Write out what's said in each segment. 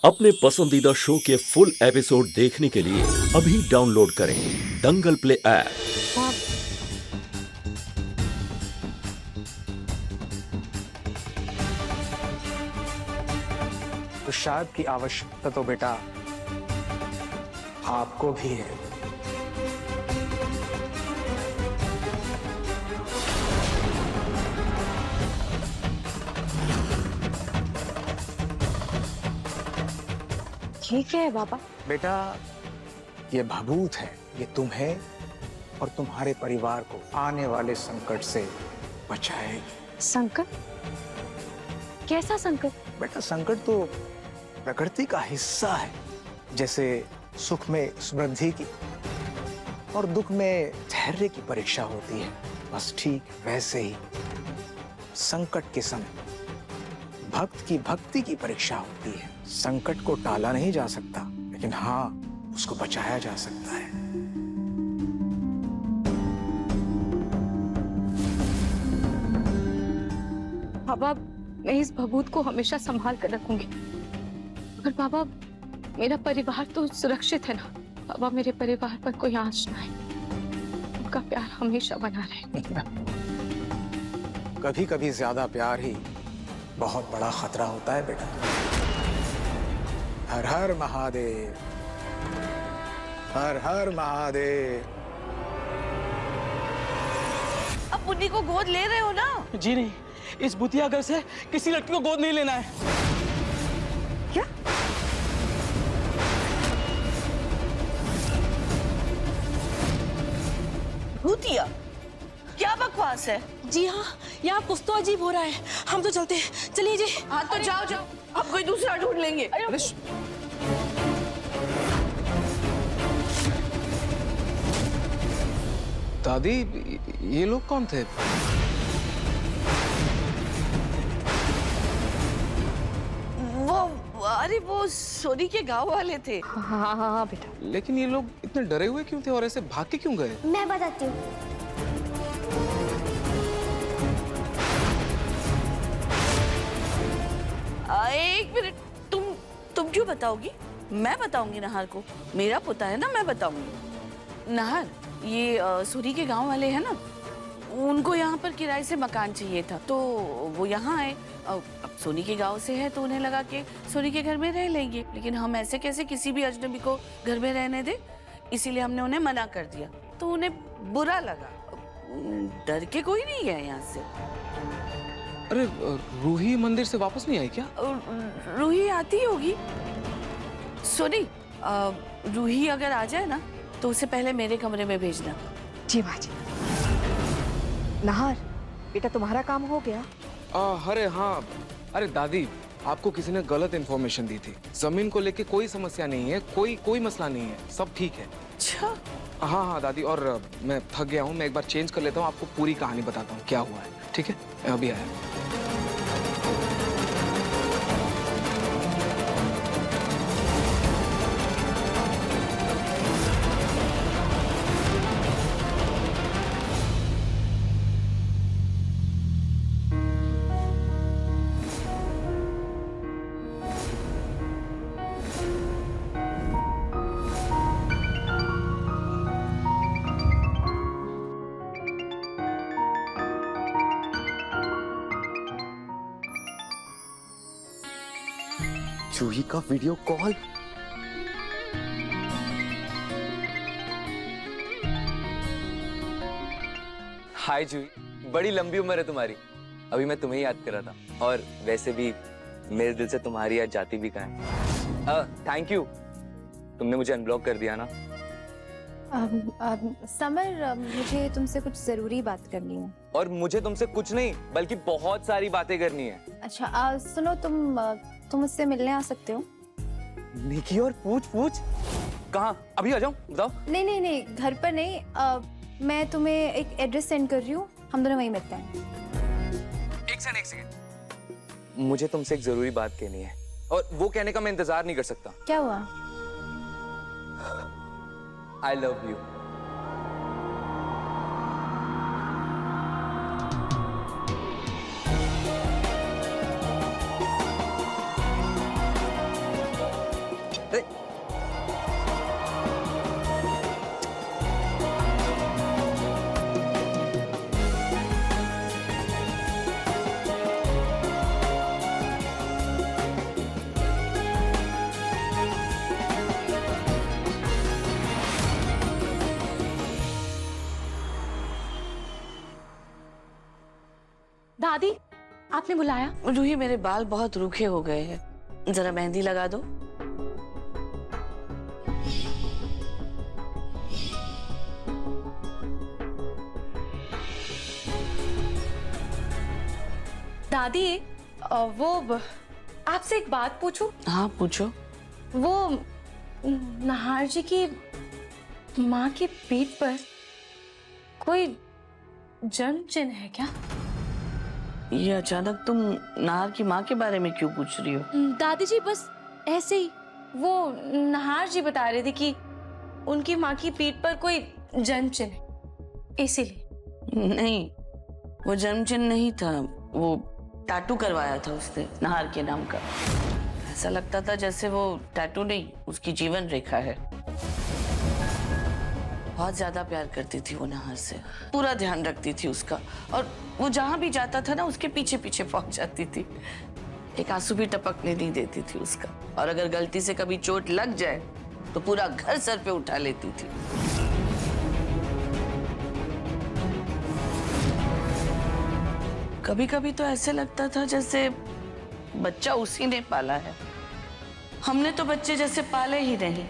अपने पसंदीदा शो के फुल एपिसोड देखने के लिए अभी डाउनलोड करें दंगल प्ले ऐप। तो शायद की आवश्यकता तो बेटा आपको भी है। ठीक है बाबा। बेटा ये भभूत है, ये तुम्हें और तुम्हारे परिवार को आने वाले संकट से बचाएगी। संकट? कैसा संकट? बेटा संकट तो प्रकृति का हिस्सा है, जैसे सुख में समृद्धि की और दुख में धैर्य की परीक्षा होती है, बस ठीक वैसे ही संकट के समय भक्त की भक्ति की परीक्षा होती है। संकट को टाला नहीं जा सकता, लेकिन हाँ उसको बचाया जा सकता है। बाबा मैं इस भभूत को हमेशा संभाल कर रखूंगी। पर बाबा मेरा परिवार तो सुरक्षित है ना। बाबा मेरे परिवार पर कोई आंच ना आए, उनका प्यार हमेशा बना रहे। कभी कभी ज्यादा प्यार ही बहुत बड़ा खतरा होता है बेटा। हर हर महादेव, हर हर महादेव। अब पुन्नी को गोद ले रहे हो ना? जी नहीं, इस भूतिया घर से किसी लड़की को गोद नहीं लेना है। क्या? भूतिया? क्या बकवास है? जी हाँ, यहाँ कुछ तो अजीब हो रहा है। हम तो चलते हैं, चलिए जी। हाँ तो जाओ जाओ, अब कोई दूसरा ढूंढ लेंगे। दादी, ये लोग कौन थे? अरे वो सोनी के गांव वाले थे। हाँ बेटा। लेकिन ये लोग इतने डरे हुए क्यों थे और ऐसे भाग के क्यों गए? मैं बताती हूँ। एक मिनट, तुम क्यों बताओगी? मैं बताऊंगी नहार को, मेरा पोता है ना, मैं बताऊंगी। नहार, ये सोनी के गांव वाले हैं ना, उनको यहाँ पर किराए से मकान चाहिए था, तो वो यहाँ आए। अब सोनी के गांव से है तो उन्हें लगा कि सोनी के घर में रह लेंगे, लेकिन हम ऐसे कैसे किसी भी अजनबी को घर में रहने दे, इसीलिए हमने उन्हें मना कर दिया। तो उन्हें बुरा लगा, डर के कोई नहीं गया यहाँ से। अरे रूही मंदिर से वापस नहीं आई क्या? रूही आती होगी। सोनी, रूही अगर आ जाए ना तो उसे पहले मेरे कमरे में भेजना। जी माँ जी। नहार, बेटा तुम्हारा काम हो गया? अरे हाँ, अरे दादी, आपको किसी ने गलत इन्फॉर्मेशन दी थी। जमीन को लेके कोई समस्या नहीं है, कोई मसला नहीं है, सब ठीक है। अच्छा? हाँ दादी, और मैं थक गया हूँ, मैं एक बार चेंज कर लेता हूँ, आपको पूरी कहानी बताता हूँ क्या हुआ है। ठीक है, मैं अभी आया। जूही का वीडियो कॉल। हाय जूही, बड़ी लंबी उम्र है तुम्हारी। अभी मैं तुम्हें याद कर रहा था, और वैसे भी मेरे दिल से तुम्हारी याद जाती भी कहाँ है। थैंक यू, तुमने मुझे अनब्लॉक कर दिया ना। समर, मुझे तुमसे कुछ जरूरी बात करनी है। और मुझे तुमसे कुछ नहीं बल्कि बहुत सारी बातें करनी है। अच्छा सुनो, तुम मुझसे मिलने आ सकते हो? निकी, और पूछ कहाँ? अभी आ जाऊं? बताओ। नहीं, घर पर नहीं। मैं तुम्हें एक एड्रेस सेंड कर रही हूँ, हम दोनों वहीं मिलते हैं। एक सेकंड, मुझे तुमसे एक जरूरी बात कहनी है, और वो कहने का मैं इंतजार नहीं कर सकता। क्या हुआ? I love you. दादी आपने बुलाया? रूही, मेरे बाल बहुत रूखे हो गए हैं, जरा मेहंदी लगा दो। दादी वो आपसे एक बात पूछूं? हाँ पूछो। वो नाहार जी की माँ की पीठ पर कोई जन्म चिन्ह है क्या? ये अचानक तुम नाहर की माँ के बारे में क्यों पूछ रही हो? दादी जी बस ऐसे ही, वो नाहार जी बता रहे थे कि उनकी माँ की पीठ पर कोई जन्म चिन्ह है, इसीलिए। नहीं, वो जन्म चिन्ह नहीं था, वो टैटू करवाया था उसने नाहर के नाम का। ऐसा लगता था जैसे वो टैटू नहीं, उसकी जीवन रेखा है। बहुत ज्यादा प्यार करती थी वो नाहर से, पूरा ध्यान रखती थी उसका, और वो जहां भी जाता था ना उसके पीछे पीछे पहुंच जाती थी। एक आंसू भी टपकने नहीं देती थी उसका, और अगर गलती से कभी चोट लग जाए तो पूरा घर सर पे उठा लेती थी। कभी कभी तो ऐसे लगता था जैसे बच्चा उसी ने पाला है, हमने तो बच्चे जैसे पाले ही नहीं।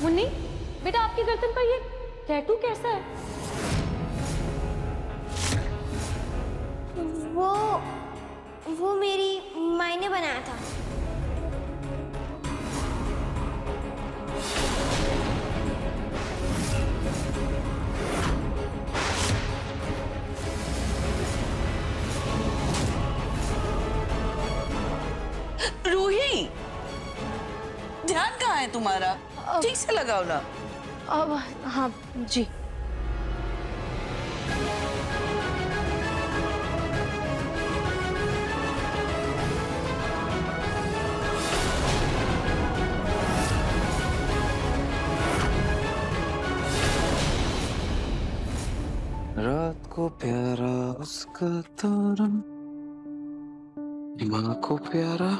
मुन्नी बेटा, आपकी गर्दन पर ये टैटू कैसा है? वो मेरी माँ ने बनाया था। रूही, ध्यान कहाँ है तुम्हारा? ठीक से लगाओ ना। हाँ जी। रात को प्यारा उसका तारा, माँ को प्यारा।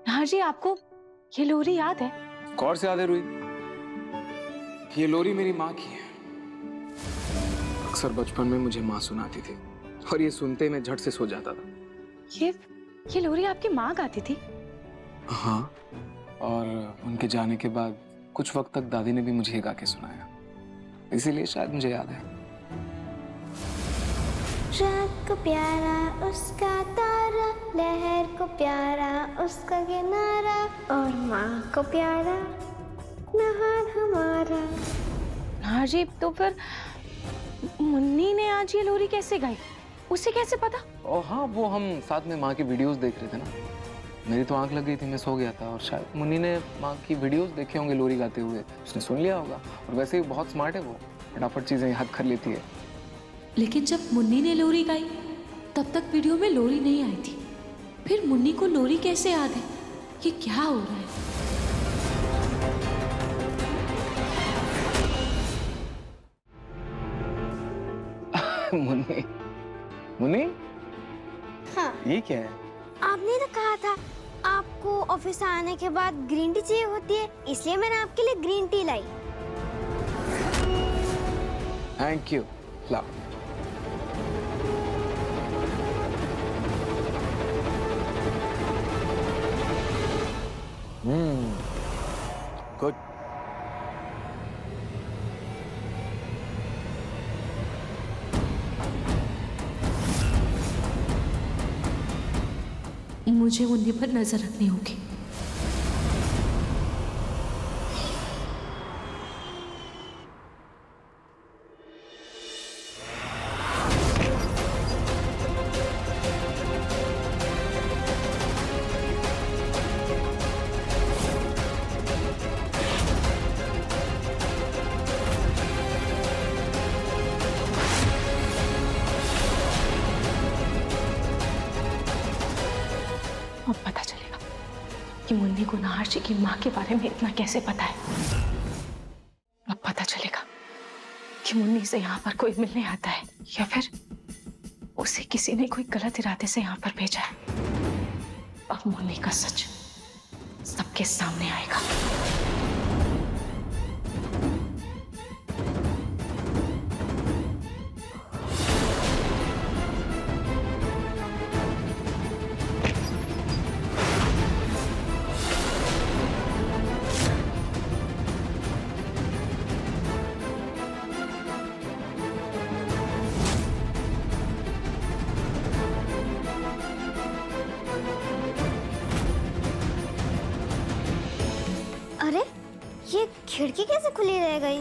हाँ जी, आपको ये लोरी याद है? कौन से याद है रूही? ये लोरी मेरी माँ की है। अक्सर बचपन में मुझे माँ सुनाती थी, और ये सुनते ही मैं झट से सो जाता था। ये लोरी आपकी माँ गाती थी? हाँ, और उनके जाने के बाद कुछ वक्त तक दादी ने भी मुझे ये गा के सुनाया, इसीलिए शायद मुझे याद है। रात को प्यारा उसका तारा, लहर को प्यारा उसका किनारा, और माँ को प्यारा नहार हमारा। हाँ जी, तो फिर मुन्नी ने आज ये लोरी कैसे गाई? उसे कैसे पता? और हाँ, वो हम साथ में माँ की वीडियोस देख रहे थे ना। मेरी तो आंख लग गई थी, मैं सो गया था, और शायद मुन्नी ने माँ की वीडियोस देखे होंगे लोरी गाते हुए, उसने सुन लिया होगा। और वैसे ही बहुत स्मार्ट है वो, फटाफट चीजें याद कर लेती है। लेकिन जब मुन्नी ने लोरी गाई तब तक वीडियो में लोरी नहीं आई थी, फिर मुन्नी को लोरी कैसे याद है? ये क्या हो रहा है? मुन्नी, मुन्नी, हाँ, ये क्या है? आपने तो कहा था आपको ऑफिस आने के बाद ग्रीन टी चाहिए होती है, इसलिए मैंने आपके लिए green tea lie. Thank you. लाओ। गुड। मुझे मुन्नी पर नजर रखनी होगी। अब पता चलेगा कि मुन्नी को नाहर जी की माँ के बारे में इतना कैसे पता है। अब पता चलेगा कि मुन्नी से यहाँ पर कोई मिलने आता है, या फिर उसे किसी ने कोई गलत इरादे से यहाँ पर भेजा है। अब मुन्नी का सच सबके सामने आएगा। खिड़की कैसे खुली रह गई?